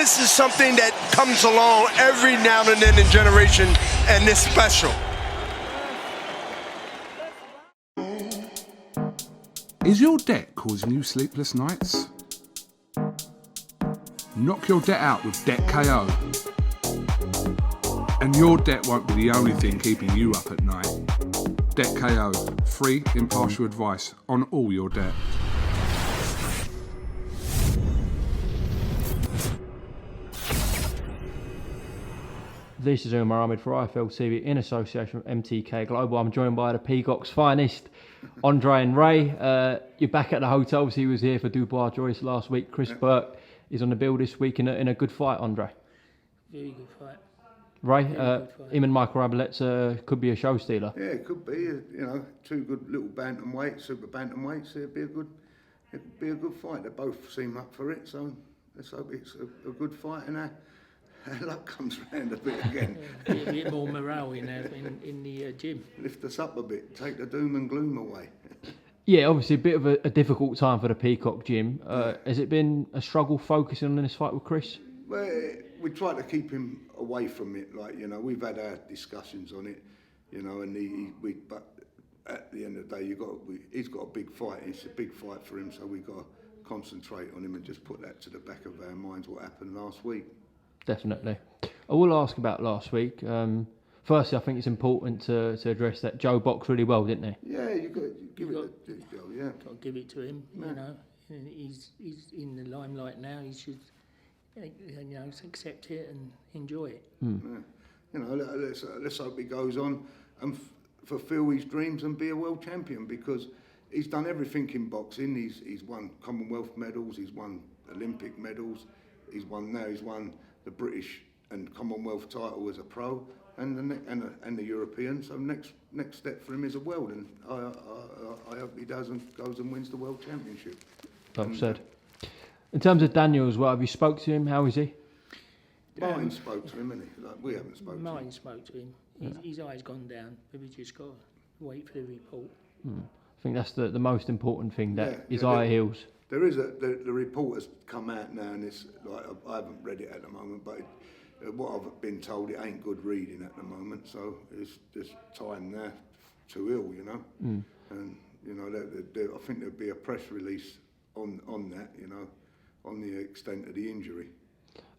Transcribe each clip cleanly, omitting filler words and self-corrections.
this is something that comes along every now and then in generation, and it's special. Is your debt causing you sleepless nights? Knock your debt out with Debt KO. And your debt won't be the only thing keeping you up at night. Debt KO, free, impartial advice on all your debt. This is UMAR AHMED for IFL TV in association with MTK Global. I'm joined by the Peacock's finest, Andre and Ray. You're back at the hotel. He was here for Dubois Joyce last week. Chris Burke is on the bill this week in a good fight, Andre. Very good fight. Ray, him and Michael Rabelet's could be a show stealer. Yeah, it could be. You know, two good little bantamweights, super bantamweights. It'd be a good fight. They both seem up for it. So let's hope it's a good fight and our luck comes round a bit again. A bit more morale in the gym. Lift us up a bit. Take the doom and gloom away. Yeah, obviously a bit of a difficult time for the Peacock gym. Has it been a struggle focusing on this fight with Chris? Well, we try to keep him away from it. Like, you know, we've had our discussions on it. You know, and but at the end of the day, he's got a big fight. It's a big fight for him, so we've got to concentrate on him and just put that to the back of our minds. What happened last week? Definitely. I will ask about last week. Firstly, I think it's important to address that Joe boxed really well, didn't he? Yeah, you've got to give it to Joe, yeah. Got to give it to him, you know. He's in the limelight now. He should, you know, accept it and enjoy it. Mm. Yeah. You know, let's hope he goes on and fulfil his dreams and be a world champion, because he's done everything in boxing. He's won Commonwealth medals, he's won Olympic medals, he's won the British and Commonwealth title as a pro, and the European. So next step for him is a world, and I hope he goes and wins the world championship. Well said. In terms of Daniel as well, have you spoke to him? How is he? Martin spoke to him, and we haven't spoken to him. Martin spoke to him. His eyes gone down, but we just got to wait for the report. I think that's the most important thing, that his eye heals. There is the report has come out now, and it's like, I haven't read it at the moment, but what I've been told, it ain't good reading at the moment. So it's just time now to heal, you know. And you know, I think there'll be a press release on that, you know, on the extent of the injury.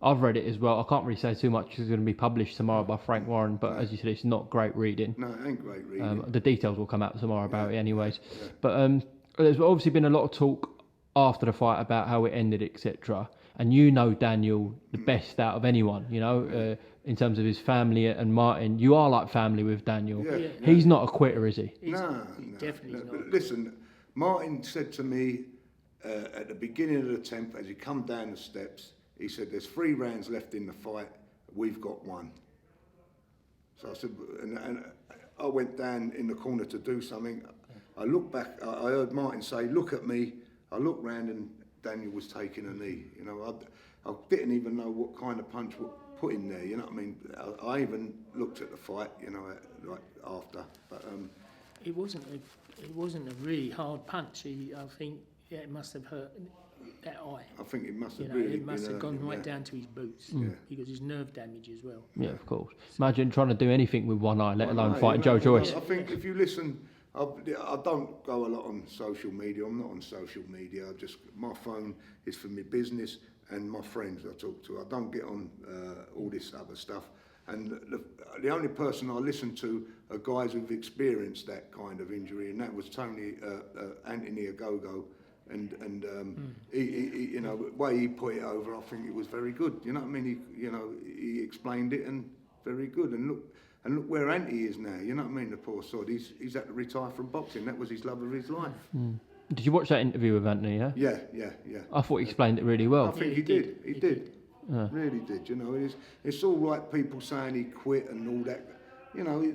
I've read it as well. I can't really say too much because it's going to be published tomorrow by Frank Warren, but as you said, it's not great reading. No, it ain't great reading. The details will come out tomorrow about it anyways. Yeah. But there's obviously been a lot of talk after the fight about how it ended, etc. And you know Daniel the best out of anyone, you know, in terms of his family and Martin. You are like family with Daniel. Yeah. He's not a quitter, is he? No, definitely not. Listen, Martin said to me at the beginning of the 10th, as he come down the steps, he said, "There's 3 rounds left in the fight. We've got 1." So I said, and I went down in the corner to do something. I looked back. I heard Martin say, "Look at me." I looked round and Daniel was taking a knee. You know, I didn't even know what kind of punch was put in there. You know what I mean? I even looked at the fight. You know, like after, but it wasn't a really hard punch. I think it must have hurt that eye. I think it must have it must have gone right down to his boots because his nerve damage as well. Yeah, of course. Imagine trying to do anything with one eye, let alone fighting Joe Joyce. I think if you listen. I don't go a lot on social media. I'm not on social media. My phone is for my business and my friends I talk to. I don't get on all this other stuff. And the only person I listen to are guys who've experienced that kind of injury, and that was Anthony Agogo. And he, you know, the way he put it over, I think it was very good. You know what I mean? He explained it, and very good. And look where Anthony is now. You know what I mean? The poor sod. He's had to retire from boxing. That was his love of his life. Did you watch that interview with Anthony? Yeah. Yeah. I thought he explained it really well. I think he did. He did. Really did. You know, it's all right. People saying he quit and all that. You know,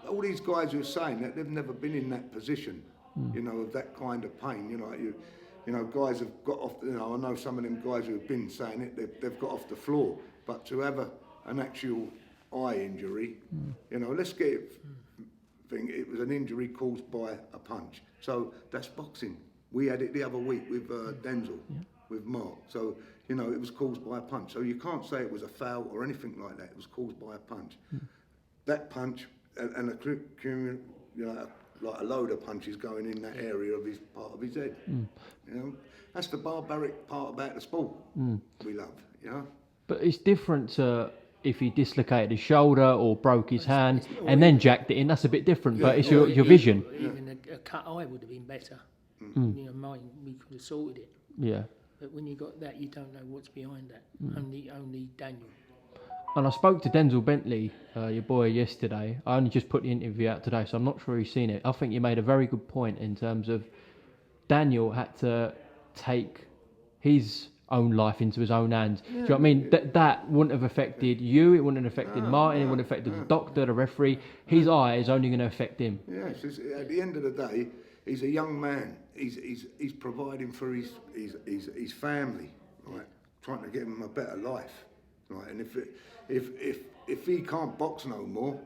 all these guys who are saying that, they've never been in that position. You know, of that kind of pain. You know, guys have got off. You know, I know some of them guys who have been saying it. They've got off the floor. But to have an actual eye injury, you know, let's get it. It was an injury caused by a punch. So that's boxing. We had it the other week with Denzel. with Mark. So, you know, it was caused by a punch. So you can't say it was a foul or anything like that. It was caused by a punch. That punch and you know, like a load of punches going in that area of his part of his head. You know, that's the barbaric part about the sport we love. You know, but it's different to if he dislocated his shoulder or broke his hand and then jacked it in. That's a bit different. But it's your vision. Even a cut eye would have been better. You know, mine, we could have sorted it. Yeah. But when you got that, you don't know what's behind that. Only Daniel. And I spoke to Denzel Bentley, your boy, yesterday. I only just put the interview out today, so I'm not sure he's seen it. I think you made a very good point in terms of Daniel had to take his own life into his own hands. Do you know what I mean? That wouldn't have affected you, it wouldn't have affected Martin, it wouldn't have affected the doctor, the referee. His eye is only going to affect him. Yeah, at the end of the day, he's a young man. He's providing for his family, right? Trying to give him a better life, right? And if he can't box no more,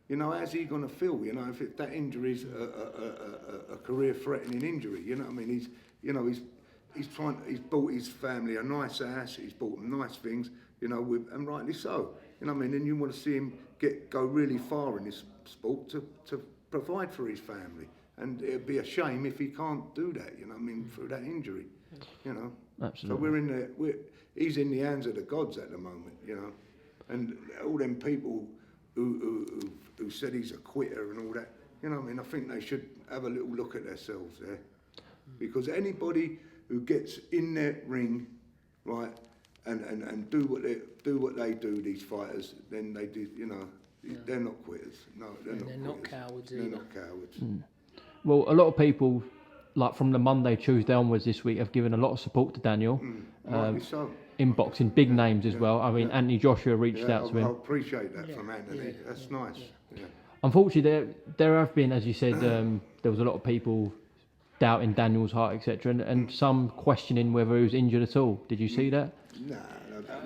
you know, how's he going to feel? You know, if that injury's a career-threatening injury, you know what I mean? He's bought his family a nice house. He's bought them nice things, you know, and rightly so. You know what I mean? And you want to see him go really far in this sport to provide for his family. And it'd be a shame if he can't do that, you know what I mean, through that injury, you know. Absolutely. So he's in the hands of the gods at the moment, you know. And all them people who said he's a quitter and all that, you know what I mean, I think they should have a little look at themselves there. Because anybody who gets in that ring, right, and do what they do, these fighters, then they do, you know, they're not quitters. No, they're not cowards They're either. not cowards. Well, a lot of people, like from the Monday, Tuesday onwards this week, have given a lot of support to Daniel. Rightly so. In boxing, big names as well. I mean, Anthony Joshua reached out to him. I appreciate that from Anthony. That's nice. Yeah. Unfortunately, there have been, as you said, there was a lot of people doubting Daniel's heart, etc., and some questioning whether he was injured at all. Did you see that? No.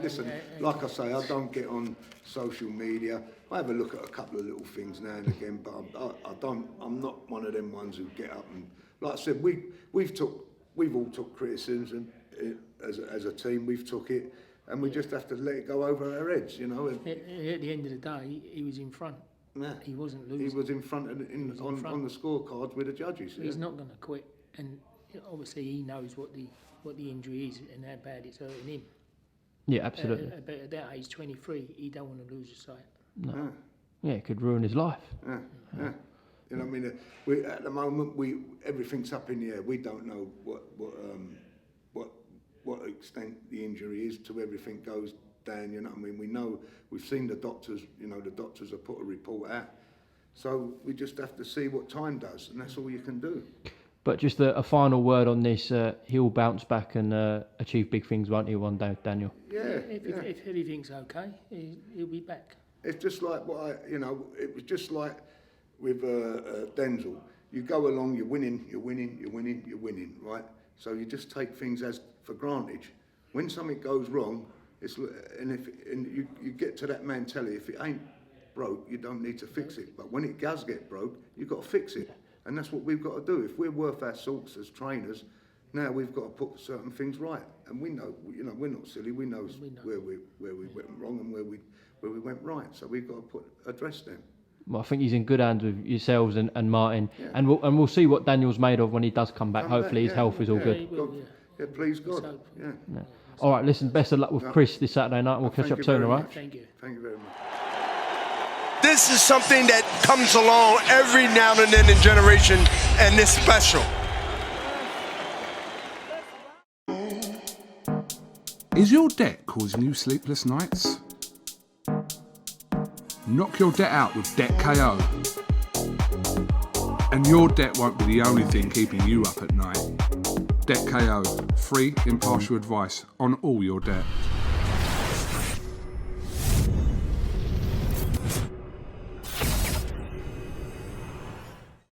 Listen, like I say, I don't get on social media. I have a look at a couple of little things now and again, but I'm not one of them ones who get up and, like I said, we've all took criticism as a team. We've took it, and we just have to let it go over our heads, you know. At the end of the day, he was in front. Yeah. He wasn't losing. He was in front on the scorecards with the judges. He's not going to quit, and obviously he knows what the injury is and how bad it's hurting him. Yeah, absolutely. But at that age, 23, he don't want to lose his sight. No. Yeah, it could ruin his life. Yeah. You know what I mean? At the moment, everything's up in the air. We don't know what extent the injury is till everything goes down. You know what I mean? We know, we've seen the doctors. You know, the doctors have put a report out. So we just have to see what time does, and that's all you can do. But just a final word on this, he'll bounce back and achieve big things, won't he, one day, Daniel? Yeah. If everything's okay, he'll be back. It's just like it was just like with Denzel. You go along, you're winning, right? So you just take things as for granted. When something goes wrong, you get to that mentality, if it ain't broke, you don't need to fix it. But when it does get broke, you've got to fix it. And that's what we've got to do. If we're worth our salts as trainers, now we've got to put certain things right. And we know, you know, we're not silly. We know where we went wrong and where we went right. So we've got to address them. Well, I think he's in good hands with yourselves and Martin, and we'll see what Daniel's made of when he does come back. Hopefully his health is all good. Please God. Yeah. All right, listen. Best of luck with Chris this Saturday night. We'll catch up soon, all right? Thank you. Thank you very much. This is something that comes along every now and then in generation, and it's special. Is your debt causing you sleepless nights? Knock your debt out with Debt KO. And your debt won't be the only thing keeping you up at night. Debt KO, free, impartial advice on all your debt.